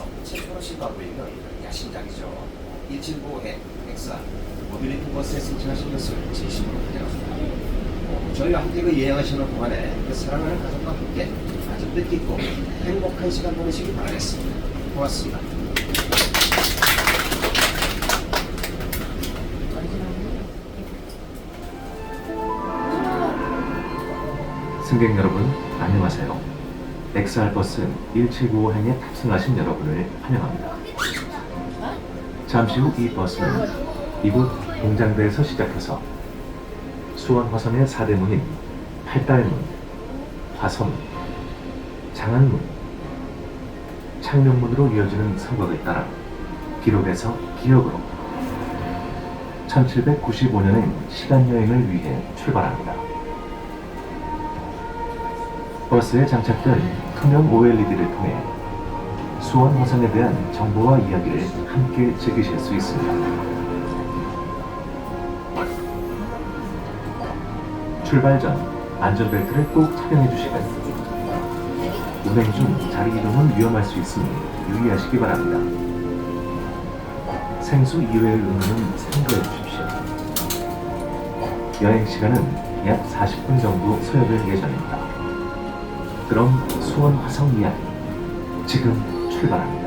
한국에서 최초로 시도하고 있는 야심작이죠. 179해 엑사 모빌리티 버스에 승차하신 것을 진심으로 환영합니다. 저희와 함께 여행하시는 동안에 사랑하는 가족과 함께 아주 뜻깊고 행복한 시간 보내시기 바라겠습니다. 고맙습니다. 승객 여러분, 안녕하세요. 엑스알버스 1795행에 탑승하신 여러분을 환영합니다. 잠시 후 이 버스는 이곳 동장대에서 시작해서 수원 화성의 4대문인 팔달문, 화성문, 장안문, 창녕문으로 이어지는 성곽을 따라 기록에서 기억으로 1795년의 시간여행을 위해 출발합니다. 버스에 장착된 투명 OLED를 통해 수원 화성에 대한 정보와 이야기를 함께 즐기실 수 있습니다. 출발 전 안전벨트를 꼭 착용해 주시고 운행 중 자리 이동은 위험할 수 있으니 유의하시기 바랍니다. 생수 이외의 음료는 삼가해 주십시오. 여행 시간은 약 40분 정도 소요될 예정입니다. 그럼 수원 화성 이야기 지금 출발합니다.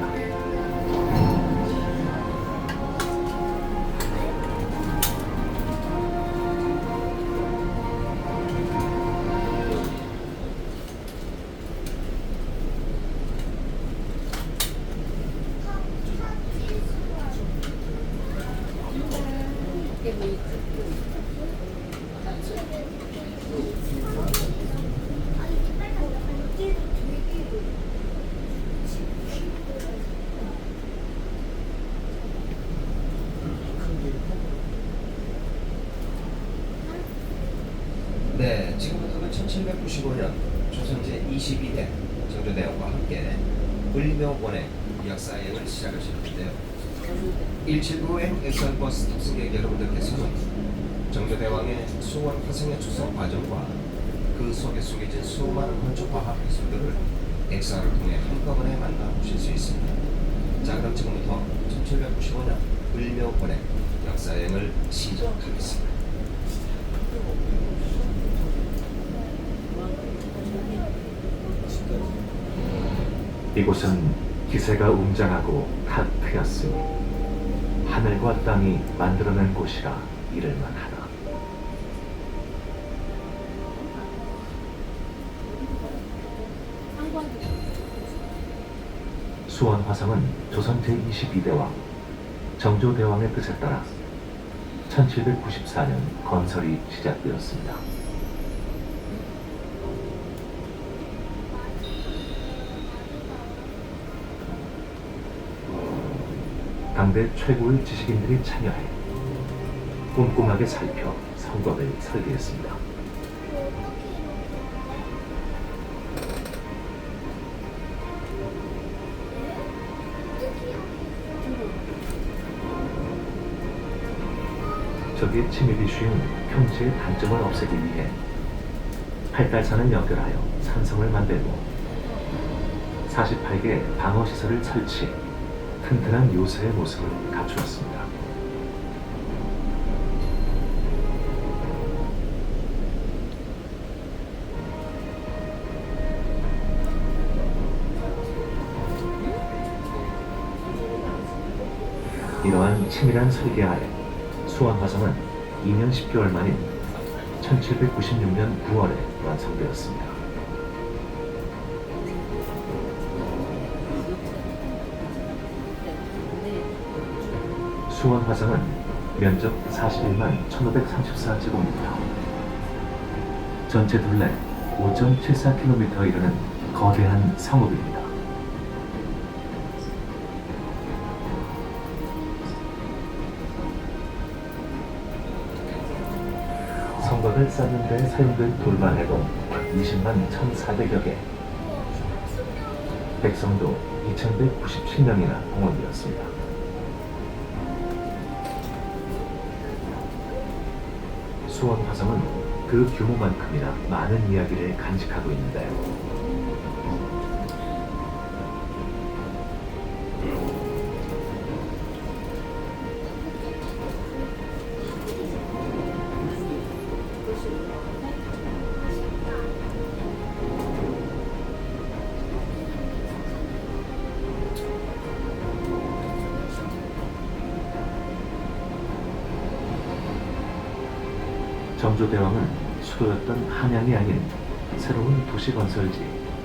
네, 지금부터는 1795년 조선 제22대 정조대왕과 함께 을묘원의 역사여행을 시작하시는데요. 179행 엑스알버스 탑승객 여러분들께서는 정조대왕의 수원 화성의 추석 과정과 그 속에 숨겨진 수많은 건축 과학 기술들을 엑스알을 통해 한꺼번에 만나보실 수 있습니다. 자, 그럼 지금부터 1795년 을묘원의 역사여행을 시작하겠습니다. 이곳은 기세가 웅장하고 탁 트였으니 하늘과 땅이 만들어낸 곳이라 이를만하다. 수원 화성은 조선 제22대왕 정조대왕의 뜻에 따라 1794년 건설이 시작되었습니다. 당대 최고의 지식인들이 참여해 꼼꼼하게 살펴 성곽을 설계했습니다. 적의 침입이 쉬운 평지의 단점을 없애기 위해 팔달산을 연결하여 산성을 만들고 48개 방어시설을 설치, 튼튼한 요새의 모습을 갖추었습니다. 이러한 치밀한 설계하에 수원 화성은 2년 10개월 만인 1796년 9월에 완성되었습니다. 수원 화성은 면적 41만 1534제곱미터, 전체 둘레 5.74km 이르는 거대한 성읍입니다. 성곽을 쌓는 데 사용된 돌만 해도 20만 1,400여 개, 백성도 2,197명이나 공헌되었습니다. 수원 화성은 그 규모만큼이나 많은 이야기를 간직하고 있는데요. 정조대왕은 수도였던 한양이 아닌 새로운 도시 건설지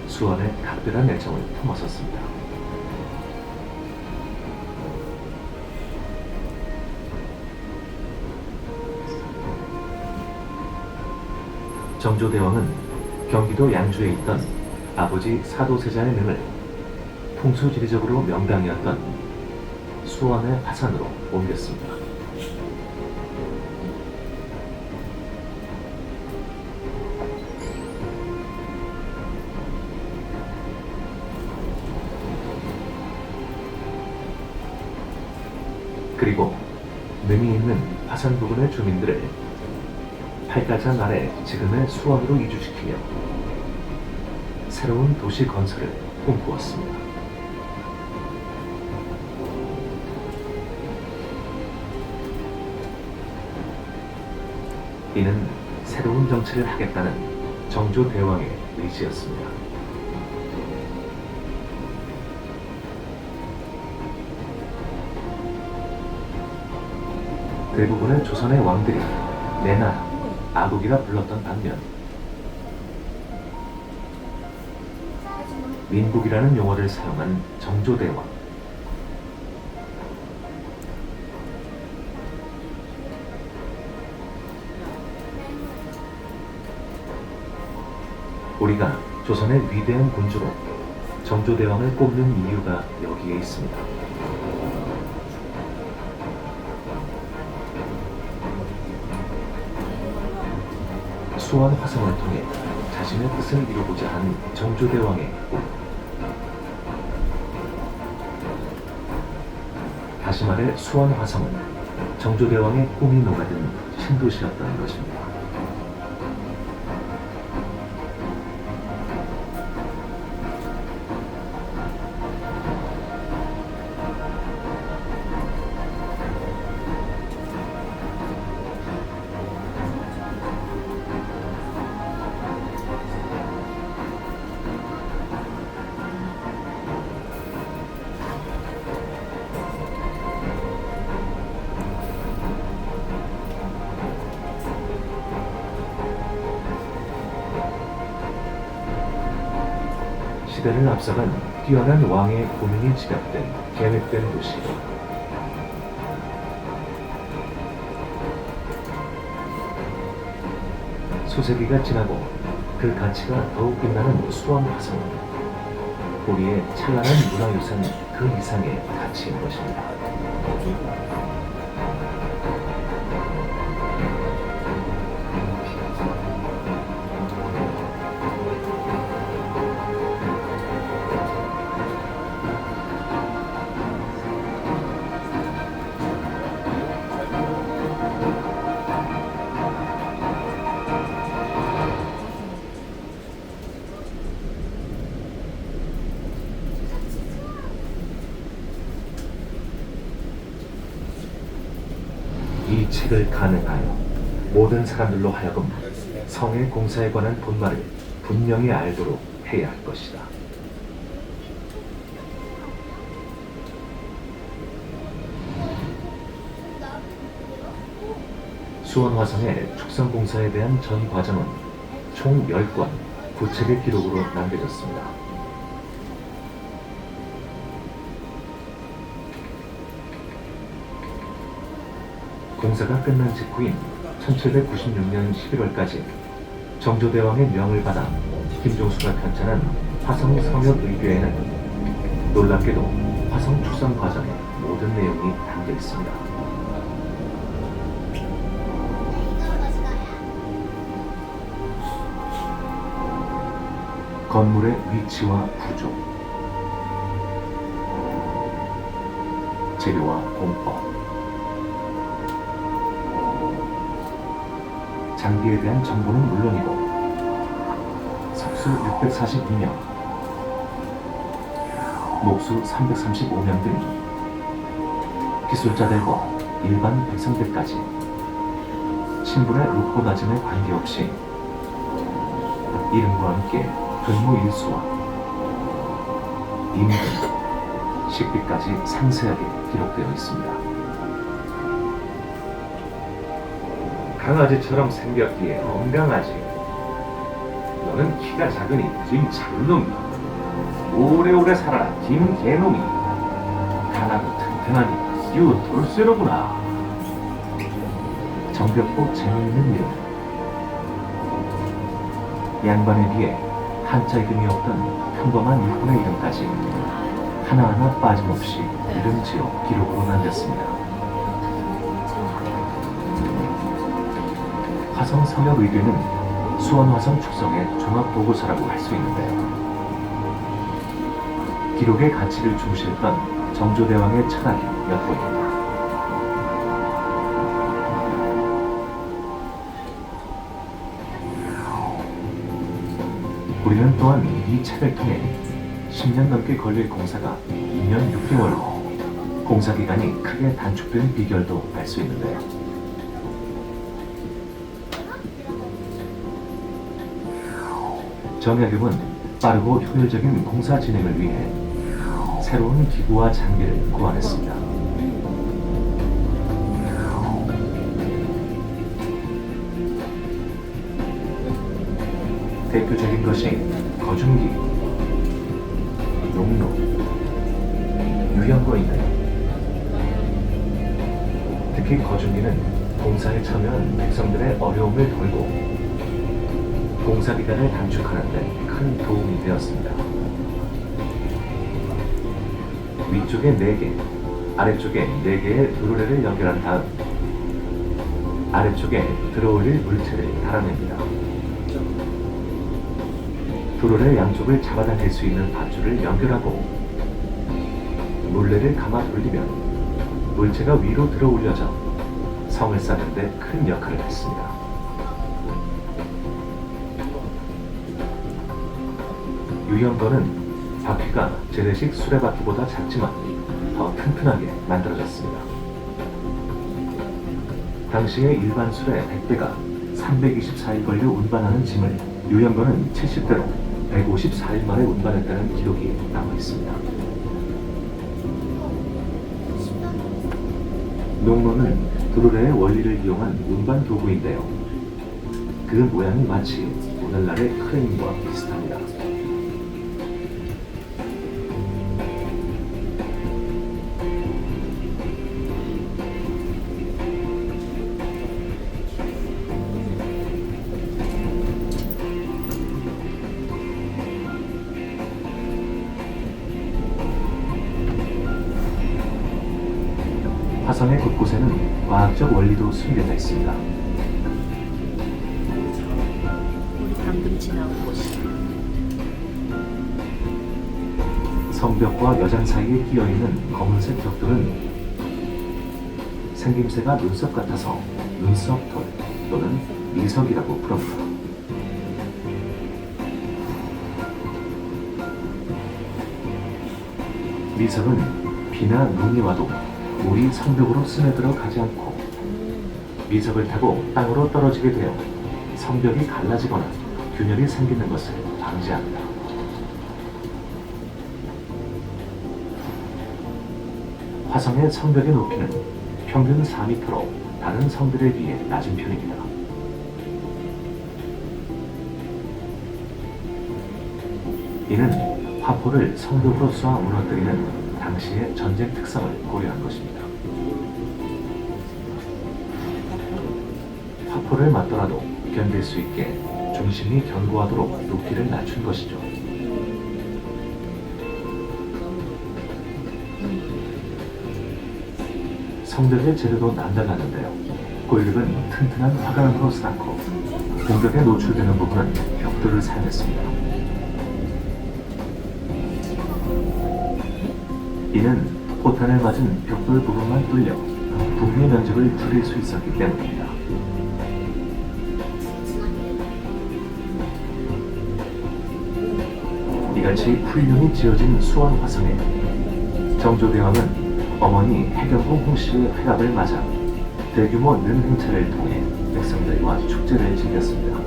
수원에 각별한 애정을 품었었습니다. 정조대왕은 경기도 양주에 있던 아버지 사도세자의 명을 풍수지리적으로 명당이었던 수원의 화산으로 옮겼습니다. 그리고 능이 있는 화산 부근의 주민들을 팔가장 아래 지금의 수원으로 이주시키며 새로운 도시 건설을 꿈꾸었습니다. 이는 새로운 정치를 하겠다는 정조대왕의 의지였습니다. 대부분의 조선의 왕들이 내 나라, 아국이라 불렀던 반면 민국이라는 용어를 사용한 정조대왕. 우리가 조선의 위대한 군주로 정조대왕을 꼽는 이유가 여기에 있습니다. 수원 화성을 통해 자신의 뜻을 이루고자 한 정조대왕의 꿈. 다시 말해 수원 화성은 정조대왕의 꿈이 녹아든 신도시였던 것입니다. 시대를 앞서간 뛰어난 왕의 고민이 집약된 계획된 도시. 수세기가 지나고 그 가치가 더욱 빛나는 수원 화성은 우리의 찬란한 문화유산 그 이상의 가치인 것입니다. 이 책을 간행하여 모든 사람들로 하여금 성의 공사에 관한 본말을 분명히 알도록 해야 할 것이다. 수원 화성의 축성 공사에 대한 전 과정은 총 10권 구체의 기록으로 남겨졌습니다. 공사가 끝난 직후인 1796년 11월까지 정조대왕의 명을 받아 김종수가 편찬한 화성 성역의궤에는 놀랍게도 화성 축성 과정의 모든 내용이 담겨 있습니다. 건물의 위치와 구조, 재료와 공법, 장비에 대한 정보는 물론이고 석수 642명, 목수 335명 등 기술자들과 일반 백성들까지 신분의 높고 낮음에 관계없이 이름과 함께 근무 일수와 임금, 식비까지 상세하게 기록되어 있습니다. 강아지처럼 생겼기에 건강하지. 너는 키가 작으니 김 작은 놈이. 오래오래 살아라 김개놈이. 하나도 튼튼하니 유 돌쇠로구나. 정겹고 재미있는 이름. 양반에 비해 한자 이름이 없던 평범한 일꾼의 이름까지 하나하나 빠짐없이 이름 지어 기록으로 남겼습니다. 화성 성역 의궤는 수원화성 축성의 종합보고서라고 할 수 있는데요. 기록의 가치를 중시했던 정조대왕의 철학이 엿보입니다. 우리는 또한 이 책을 통해 10년 넘게 걸릴 공사가 2년 6개월로 공사기간이 크게 단축된 비결도 알 수 있는데요. 정약용은 빠르고 효율적인 공사 진행을 위해 새로운 기구와 장비를 고안했습니다. 대표적인 것이 거중기, 농로, 유연거인데요. 특히 거중기는 공사에 참여한 백성들의 어려움을 덜고 공사 기간을 단축하는 데 큰 도움이 되었습니다. 위쪽에 4개, 아래쪽에 4개의 드로레를 연결한 다음 아래쪽에 들어올릴 물체를 달아냅니다. 드로레 양쪽을 잡아당길 수 있는 밧줄을 연결하고 물레를 감아 돌리면 물체가 위로 들어 올려져 성을 쌓는 데 큰 역할을 했습니다. 유연거는 바퀴가 재래식 수레바퀴보다 작지만 더 튼튼하게 만들어졌습니다. 당시의 일반 수레 100대가 324일 걸려 운반하는 짐을 유연거는 70대로 154일 만에 운반했다는 기록이 남아 있습니다. 농로는 드로레의 원리를 이용한 운반 도구인데요. 그 모양이 마치 오늘날의 크레인과 비슷합니다. 화성의 곳곳에는 과학적 원리도 숨겨져 있습니다. 우리 방금 지나온 곳이 성벽과 여장 사이에 끼어있는 검은색 벽돌은 생김새가 눈썹 같아서 눈썹돌 또는 미석이라고 부릅니다. 미석은 비나 눈이 와도 물이 성벽으로 스며들어 가지 않고 미석을 타고 땅으로 떨어지게 되어 성벽이 갈라지거나 균열이 생기는 것을 방지합니다. 화성의 성벽의 높이는 평균 4m로 다른 성들에 비해 낮은 편입니다. 이는 화포를 성벽으로 쏴 무너뜨리는 당시의 전쟁 특성을 고려한 것입니다. 화포를 맞더라도 견딜 수 있게 중심이 견고하도록 높이를 낮춘 것이죠. 성벽의 재료도 남달랐는데요. 골격은 튼튼한 화강으로 쌓고 공격에 노출되는 부분은 벽돌을 사용했습니다. 이는 포탄을 맞은 벽돌 부분만 뚫려 붕괴 면적을 줄일 수 있었기 때문입니다. 이같이 훌륭히 지어진 수원 화성에 정조대왕은 어머니 해경궁 홍씨의 회갑을 맞아 대규모 는 행차를 통해 백성들과 축제를 즐겼습니다.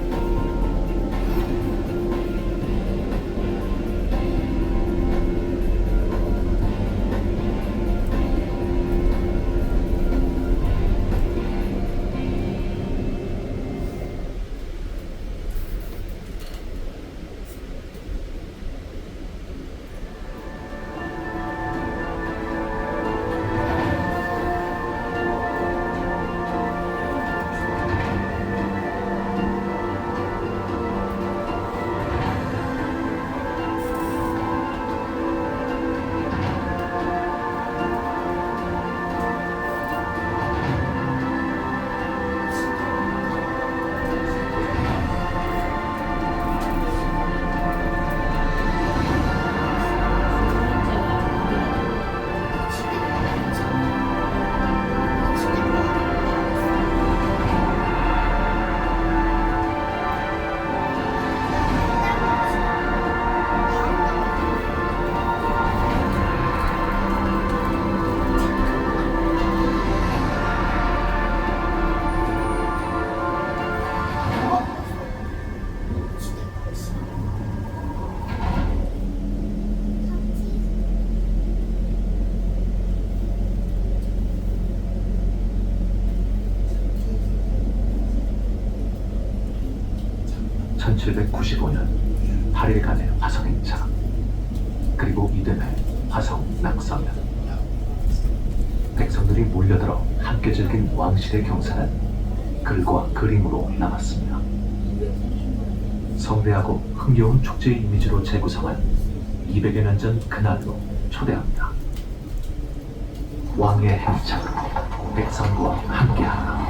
1795년 8일간의 화성행차, 그리고 이듬해 화성 낙서면. 백성들이 몰려들어 함께 즐긴 왕실의 경사는 글과 그림으로 남았습니다. 성대하고 흥겨운 축제 이미지로 재구성한 200여 년 전 그날로 초대합니다. 왕의 행차로 백성과 함께하라.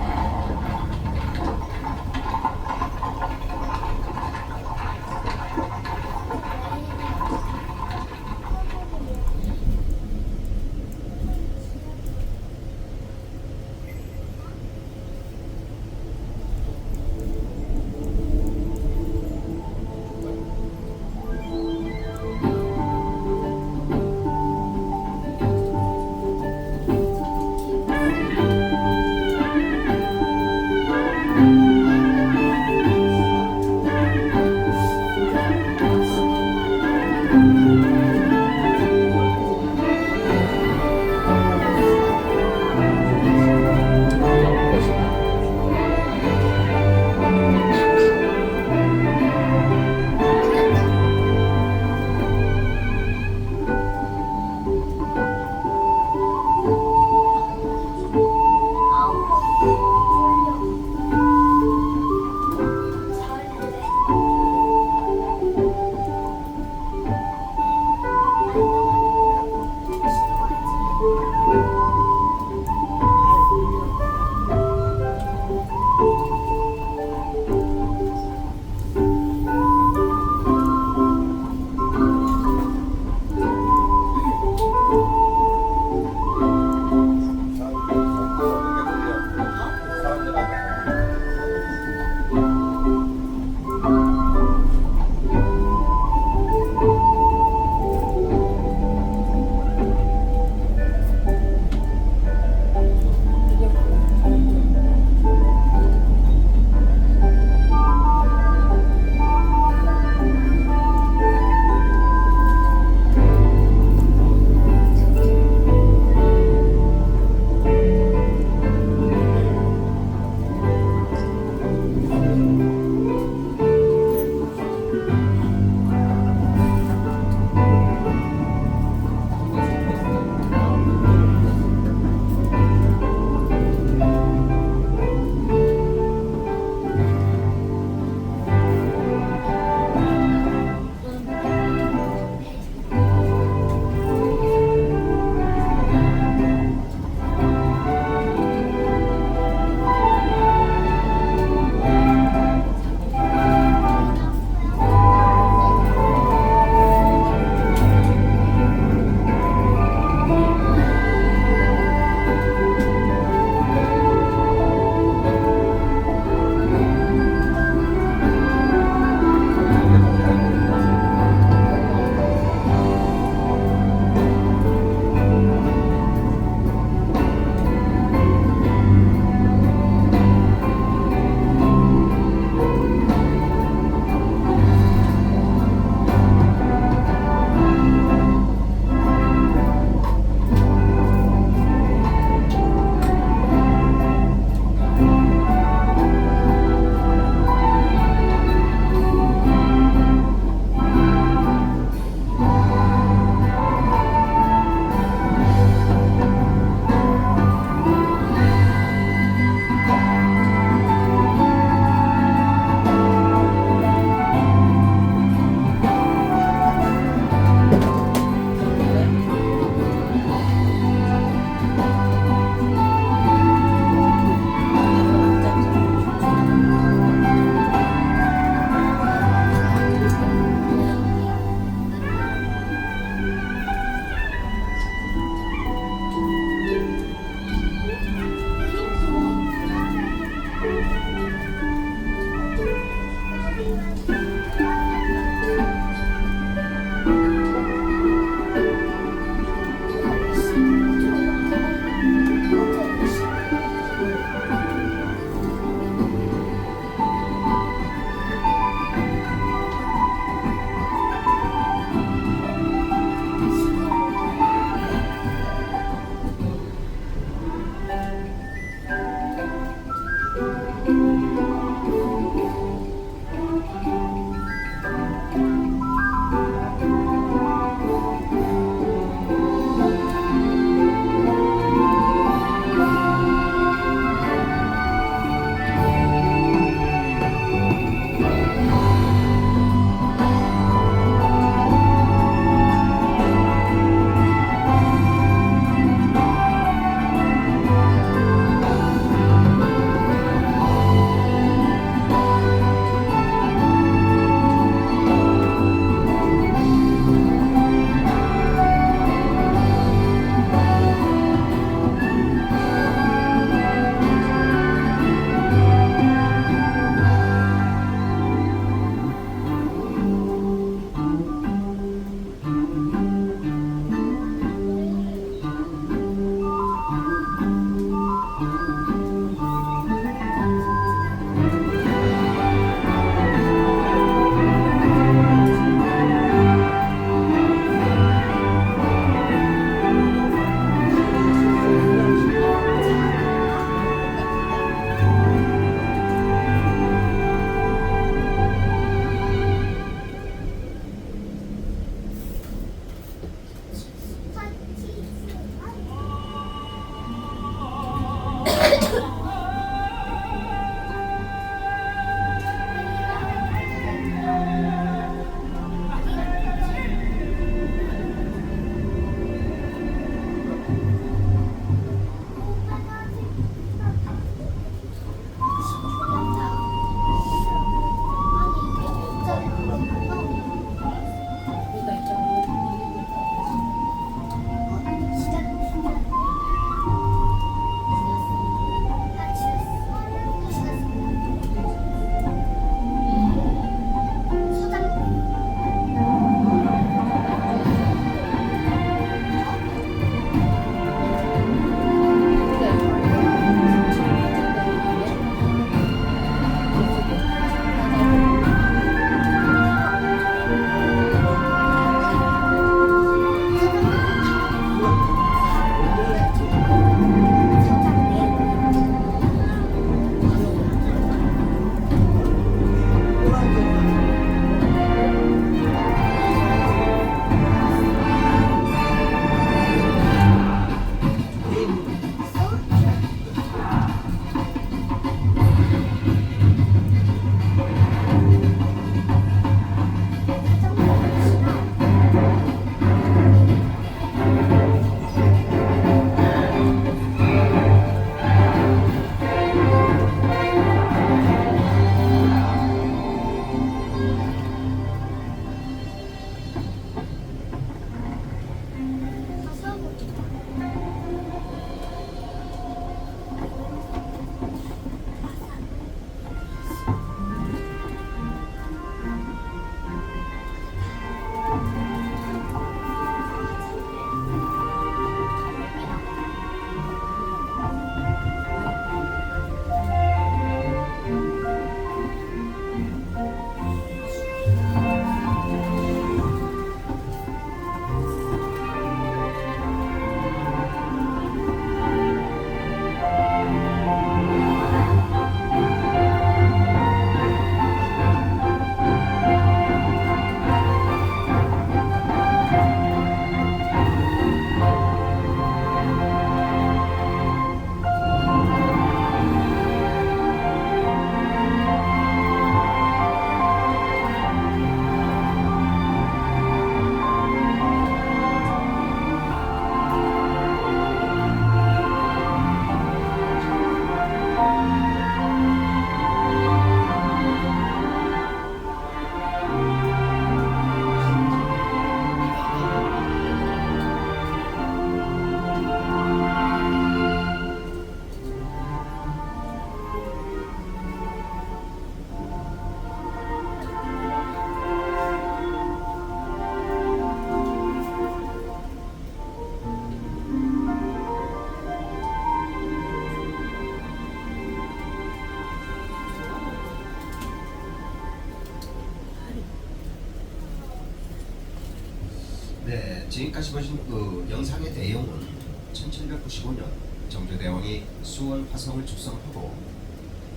지금까지 보신 그 영상의 내용은 1795년 정조대왕이 수원 화성을 축성하고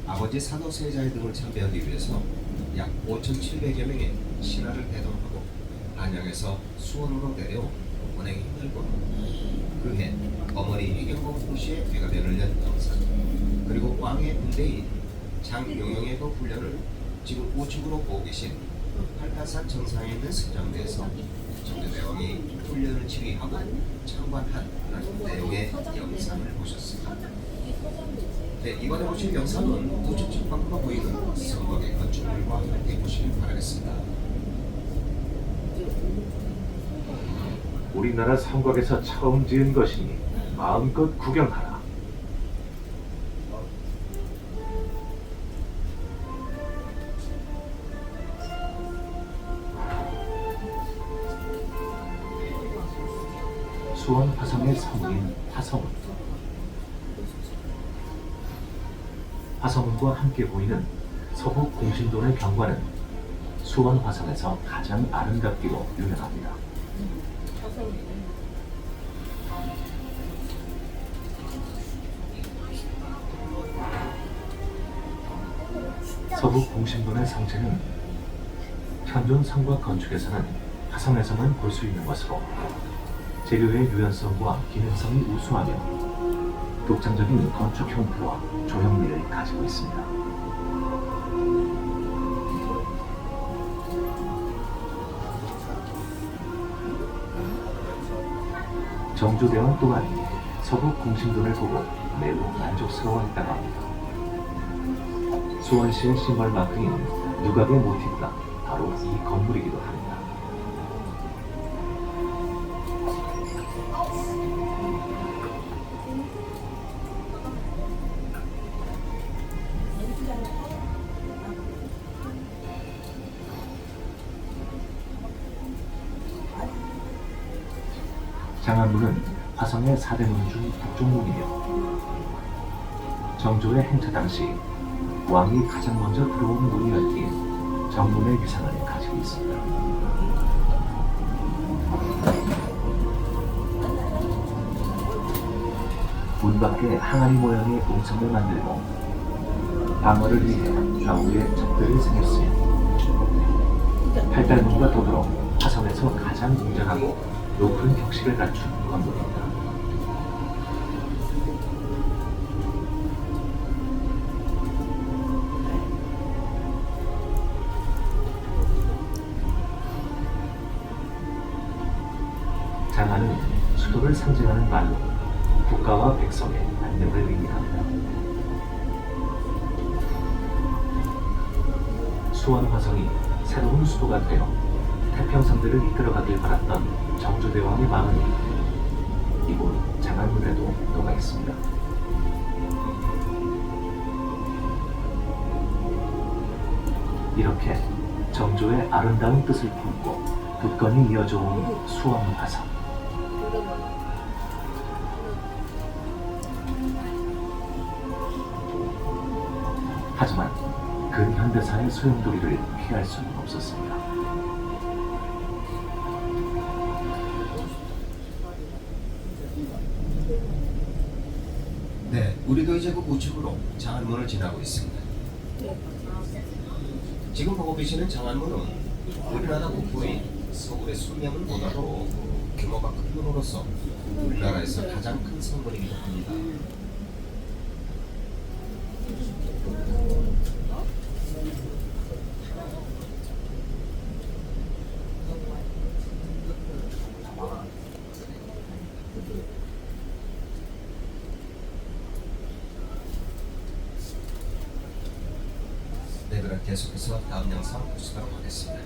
아버지 사도세자의 등을 참배하기 위해서 약 5,700여 명의 신하를 대동하고 한양에서 수원으로 내려온 운행이 힘들고 그해 어머니 해경공 후시에 배가변을 연 영상, 그리고 왕의 군대인 장용영의 그 훈련을 지금 우측으로 보고 계신 팔타산 정상에 있는 승장대에서 정조대왕이 훈련을 지휘하고 참관한 그런 내용의 영상을 보셨습니다. 네, 이번에 보신 영상은 우측 측방으로 보이는 성곽의 건축물과 함께 보시길 바라겠습니다. 우리나라 성곽에서 처음 지은 것이니 마음껏 구경하라. 수원 화성의 성인 화성문. 화성문과 함께 보이는 서북 공신돈의 경관은 수원 화성에서 가장 아름답기로 유명합니다. 서북 공신돈의 성체는 현존 성곽 건축에서는 화성에서만 볼 수 있는 것으로 재료의 유연성과 기능성이 우수하며 독창적인 건축 형태와 조형미를 가지고 있습니다. 정조대왕 또한 서북 공신돈을 보고 매우 만족스러워했다고 합니다. 수원시의 심벌 마크인 누각의 모티브가 바로 이 건물이기도 합니다. 장안문은 화성의 4대문 중 북쪽문이며 정조의 행차 당시 왕이 가장 먼저 들어온 문이었기에 정문의 위상을 가지고 있습니다. 문 밖에 항아리 모양의 웅성을 만들고 방어를 위해 좌우에 척들이 생겼으며 팔달문과 더불어 화성에서 가장 웅장하고 높은 격식을 갖춘 건물입니다. 장안은 수도를 상징하는 말로 국가와 백성의 안녕을 의미합니다. 수원 화성이 새로운 수도가 되어 태평성대를 이끌어가길 바랐던 정조대왕의 마음이 이곳 장안문에도 녹아 있습니다. 이렇게 정조의 아름다운 뜻을 품고 굳건히 이어져 온 수원 화성. 하지만 근현대사의 소용돌이를 피할 수는 없었습니다. 네, 우리도 이제 그 우측으로 장안문을 지나고 있습니다. 지금 보고 계시는 장안문은 우리나라 국보인 서울의 숭례문보다도 규모가 큰 문으로서 우리나라에서 가장 큰 성문이기도 합니다. 네, 그럼 계속해서 다음 영상 보시도록 하겠습니다.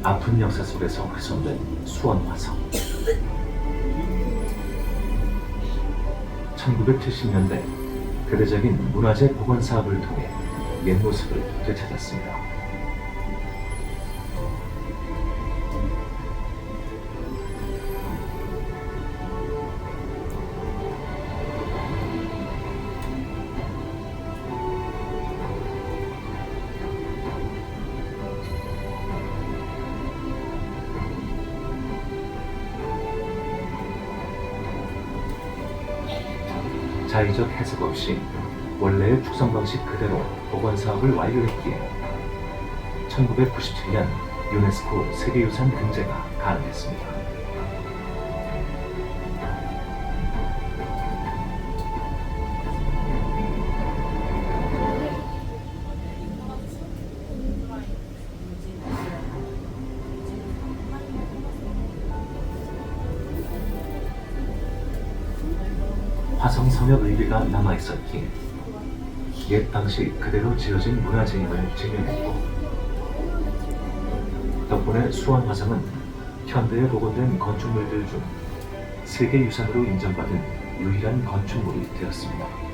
아픈 역사 속에서 훼손된 수원 화성. 1970년대 대대적인 문화재 복원 사업을 통해 옛 모습을 되찾았습니다. 자의적 해석 없이 원래의 축성 방식 그대로 복원 사업을 완료했기에 1997년 유네스코 세계유산 등재가 가능했습니다. 화성 성역 의미가 남아있었기에 옛 방식 그대로 지어진 문화재임을 증명했고, 덕분에 수원 화성은 현대에 복원된 건축물들 중 세계유산으로 인정받은 유일한 건축물이 되었습니다.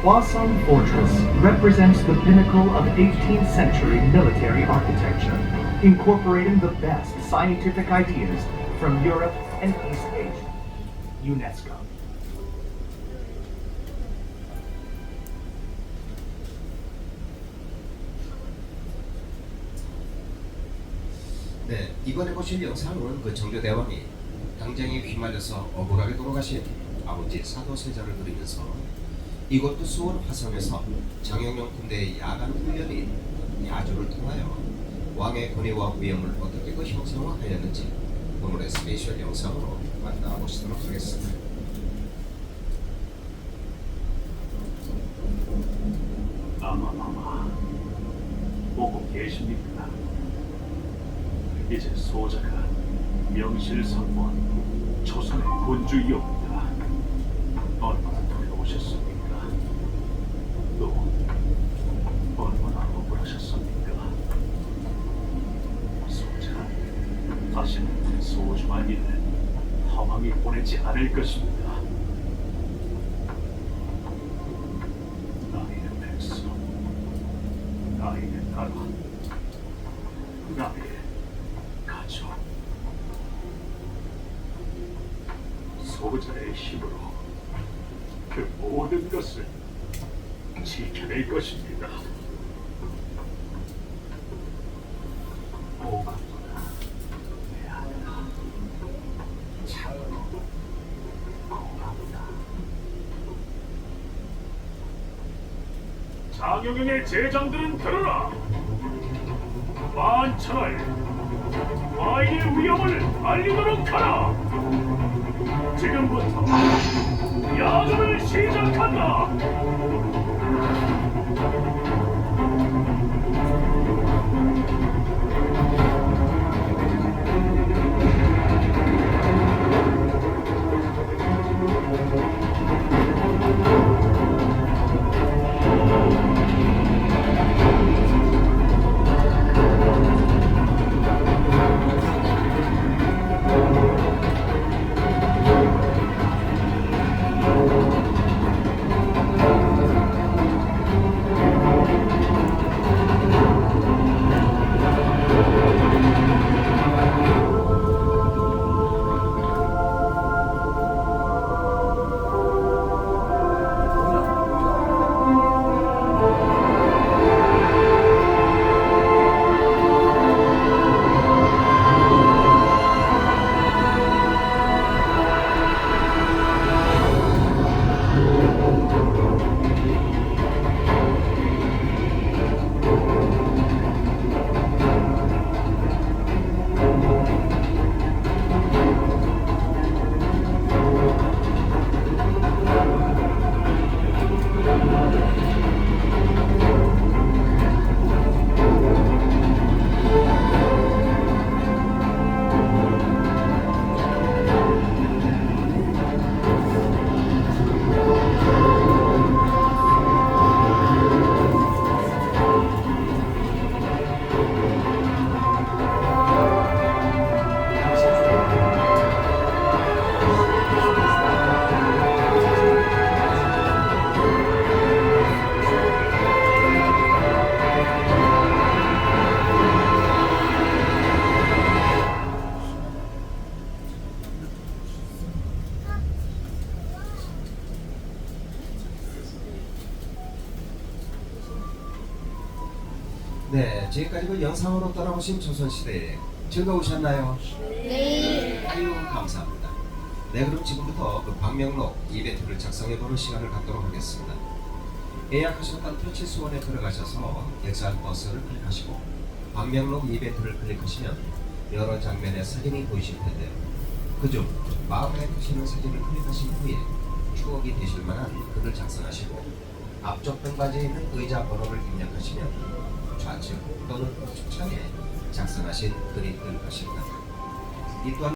Hwasong Fortress represents the pinnacle of 18th century military architecture, incorporating the best scientific ideas from Europe and East Asia. UNESCO. 네, 이번에 보실 영상은 그 정조대왕이 당쟁에 휘말려서 억울하게 돌아가신 아버지 사도세자를 그리면서 이곳도 수원 화성에서 장영영 군대의 야간 훈련인 야조를 통하여 왕의 권위와 위엄을 어떻게 그 형상화하였는지 오늘의 스페셜 영상으로 만나보시도록 하겠습니다. 아마마마 보고 계십니까? 이제 소자가 명실상부한 조선의 군주이옵니다. 얼마나 두려우셨습니까? 또 얼마나 억울하셨습니까? 소자, 다시는 소중한 일을 험하게 보내지 않을 것입니다. 나의 백성, 나의 나라, 나의 가족, 소자의 힘으로 그 모든 것을 지켜낼 것입니다. 오감도나 내 아들아, 참으로 고맙다. 장영영의 제장들은 들어라. 만천하에 와인의 위험을 알리도록 하라. 지금부터 야전을 시작한다. 네, 지금까지 그 영상으로 떠나오신 조선시대 즐거우셨나요? 네. 아유, 감사합니다. 네, 그럼 지금부터 그 방명록 이벤트를 작성해보는 시간을 갖도록 하겠습니다. 예약하셨던 표치수원에 들어가셔서 엑스알 버스를 클릭하시고 방명록 이벤트를 클릭하시면 여러 장면의 사진이 보이실 텐데요. 그중 마음에 드시는 사진을 클릭하신 후에 추억이 되실 만한 글을 작성하시고 앞쪽 등받이에 있는 의자 번호를 입력하시면 좌측 또는 우측 창에 작성하신 글이 뜰 것입니다. 이 또한